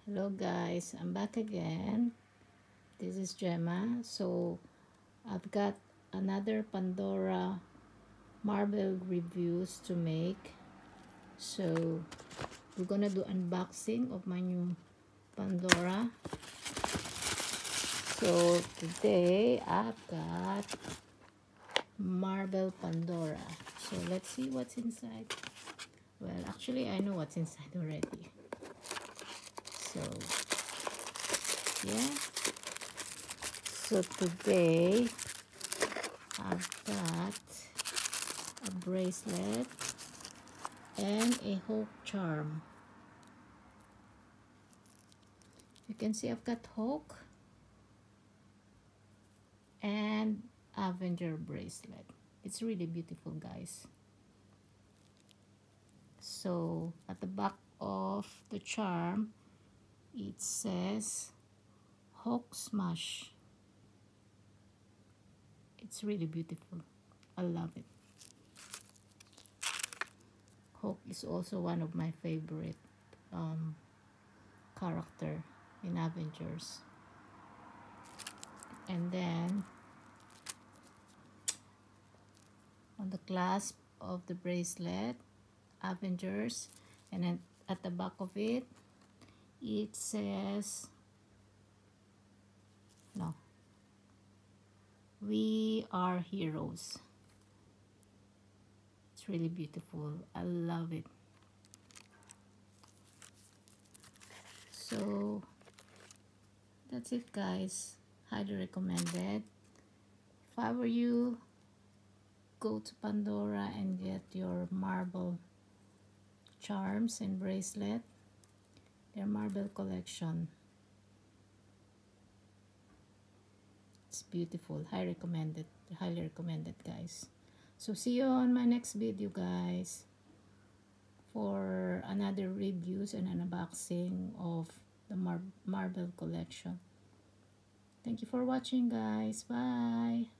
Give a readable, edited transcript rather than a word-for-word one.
Hello guys, I'm back again. This is Gemma. So I've got another Pandora marble reviews to make. So we're gonna do unboxing of my new Pandora. So today I've got marble Pandora. So let's see what's inside. Well, actually I know what's inside already. So yeah. So today I've got a bracelet and a hook charm. You can see I've got hook and Avenger bracelet. It's really beautiful, guys. So at the back of the charm it says hook smash. It's really beautiful. I love it. Hook is also one of my favorite character in Avengers. And then on the clasp of the bracelet, Avengers, and then at the back of it, it says, no, we are heroes. It's really beautiful. I love it. So that's it, guys. Highly recommended. If I were you, go to Pandora and get your marble charms and bracelet. Their marble collection. It's beautiful. Highly recommended, guys. So see you on my next video, guys, for another reviews and an unboxing of the marble collection. Thank you for watching, guys. Bye.